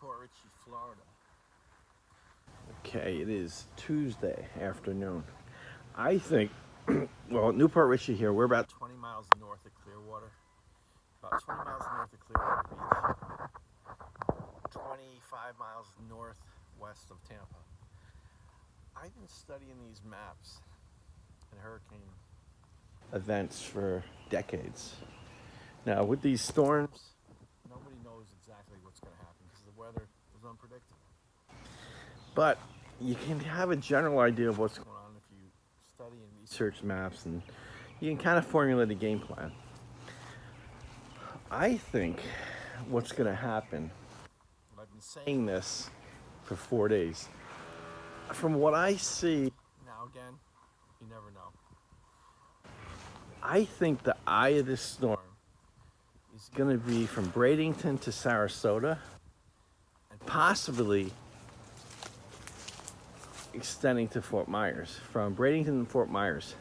Newport Richey, Florida. Okay, it is Tuesday afternoon. I think, well, Newport Richey here, we're about 20 miles north of Clearwater. About 20 miles north of Clearwater Beach. 25 miles northwest of Tampa. I've been studying these maps and hurricane events for decades. Now, with these storms, nobody knows exactly what's going to happen because the weather is unpredictable. but you can have a general idea of what's going on if you study and research maps, and you can kind of formulate a game plan. I think what's going to happen, and I've been saying this for 4 days, from what I see, Now again, you never know. I think the eye of this storm is going to be from Bradenton to Sarasota and possibly extending to Fort Myers, from Bradenton to Fort Myers.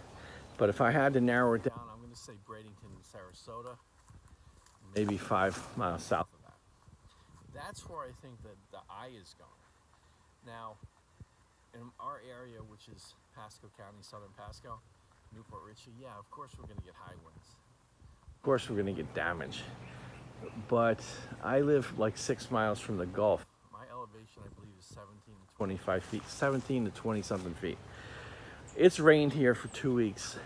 But if I had to narrow it down, I'm going to say Bradenton, Sarasota, maybe 5 miles south of that. That's where I think that the eye is going. Now, in our area, which is Pasco County, southern Pasco, Newport Richey, yeah, of course we're going to get high winds. Of course, we're going to get damage. But I live like 6 miles from the Gulf. My elevation, I believe, is 17 to 25 feet, 17 to 20 something feet. It's rained here for 2 weeks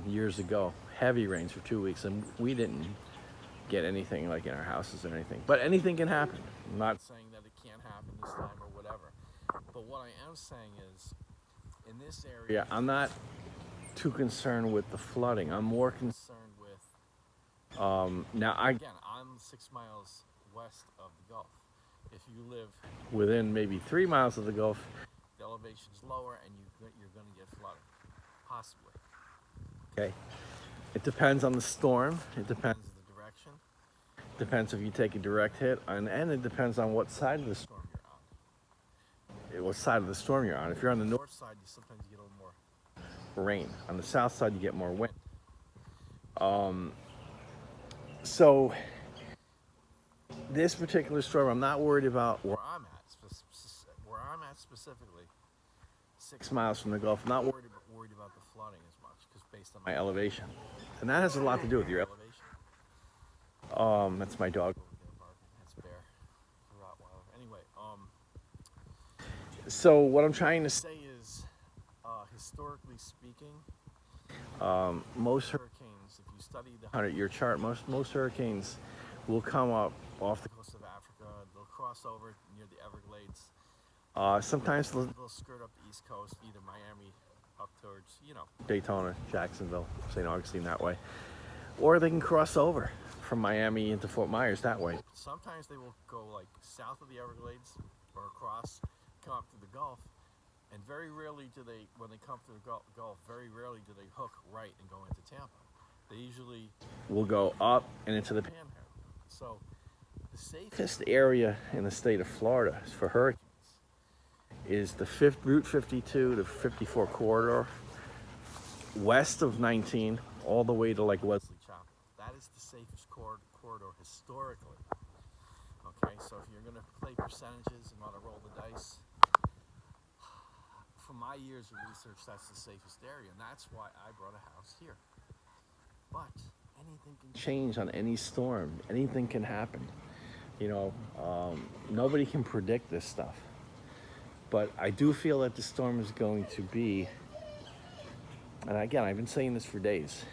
years ago, heavy rains for 2 weeks, and we didn't get anything like in our houses or anything. But anything can happen. I'm not saying that it can't happen this time or whatever. But what I am saying is, in this area, I'm not too concerned with the flooding. I'm more concerned with now I'm 6 miles west of the Gulf. If you live within maybe 3 miles of the Gulf, the elevation's lower and you're going to get flooding, possibly. Okay, it depends on the storm. It depends on the direction. Depends if you take a direct hit, and it depends on what side of the storm you're on. What side of the storm you're on. If you're on the north side, you sometimes get a little more rain. On the south side, you get more wind. So this particular storm, I'm not worried about where I'm at. Where I'm at specifically, 6 miles from the Gulf. I'm not worried about the flooding as much, because based on my elevation, and that has a lot to do with your elevation. That's my dog over there barking. That's Bear, the Rottweiler. Anyway, so what I'm trying to say is, historically speaking, most hurricanes, if you study the 100-year chart, most hurricanes will come up off the coast of Africa. They'll cross over near the Everglades. Sometimes they'll skirt up the East Coast, either Miami up towards, Daytona, Jacksonville, St. Augustine that way. Or they can cross over from Miami into Fort Myers that way. Sometimes they will go like south of the Everglades or across, come up to the Gulf. And very rarely do they, when they come to the Gulf, very rarely do they hook right and go into Tampa. They usually will go up and into the Panhandle. So the safest area in the state of Florida for hurricanes is the Route 52 to 54 corridor, west of 19, all the way to like Wesley Chapel. That is the safest corridor historically. Okay, so if you're going to play percentages and want to roll the dice, from my years of research, that's the safest area, and that's why I brought a house here. But anything can change on any storm. Anything can happen. Nobody can predict this stuff. But I do feel that the storm is going to be, and again, I've been saying this for days.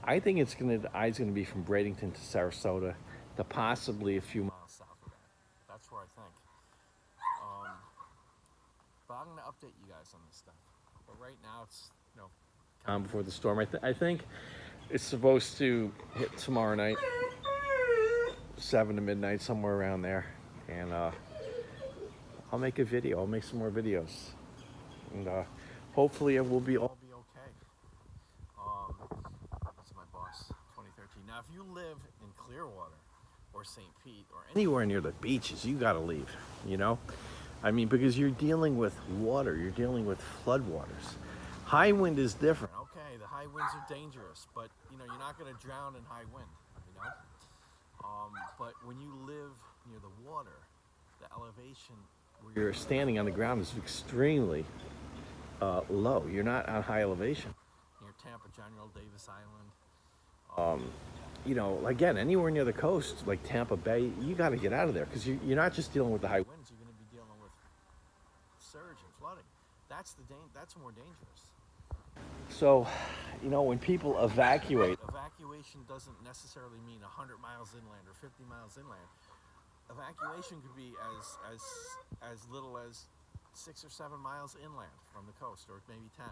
I think the eye's going to be from Bradenton to Sarasota to possibly a few miles south of that. That's where I think. But I'm going to update you guys on this stuff. But right now, it's calm before the storm. I think it's supposed to hit tomorrow night, 7 to midnight, somewhere around there. And I'll make a video. I'll make some more videos, and hopefully it will all be okay. That's my boss, 2013. Now, if you live in Clearwater or St. Pete or anywhere near the beaches, you got to leave. Because you're dealing with water. You're dealing with floodwaters. High wind is different. Okay, the high winds are dangerous, but you're not going to drown in high wind. But when you live near the water, the elevation where You're standing on the ground is extremely low. You're not on high elevation. near Tampa, General Davis Island. You know, again, anywhere near the coast, like Tampa Bay, you got to get out of there because you're not just dealing with the high winds. Winds, you're going to be dealing with surge and flooding. That's more dangerous. So, you know, when people evacuate, Evacuation doesn't necessarily mean 100 miles inland or 50 miles inland. Evacuation could be as little as 6 or 7 miles inland from the coast, or maybe 10.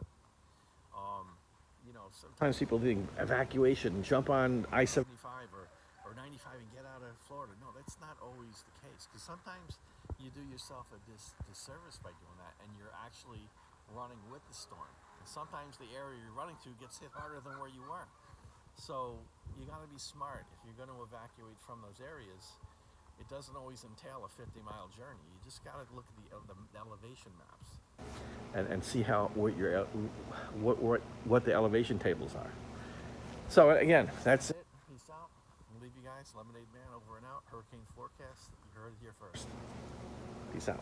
You know, sometimes people think evacuation, jump on I-75. 75 or 95 and get out of Florida. No, that's not always the case, because sometimes you do yourself a disservice by doing that, and you're actually running with the storm. And sometimes the area you're running to gets hit harder than where you were. So you got to be smart. If you're going to evacuate from those areas, it doesn't always entail a 50-mile journey. You just got to look at the elevation maps. And see how what the elevation tables are. So again, that's it. Peace out. We'll leave you guys. Lemonade Man over and out. Hurricane forecast. You heard it here first. Peace out.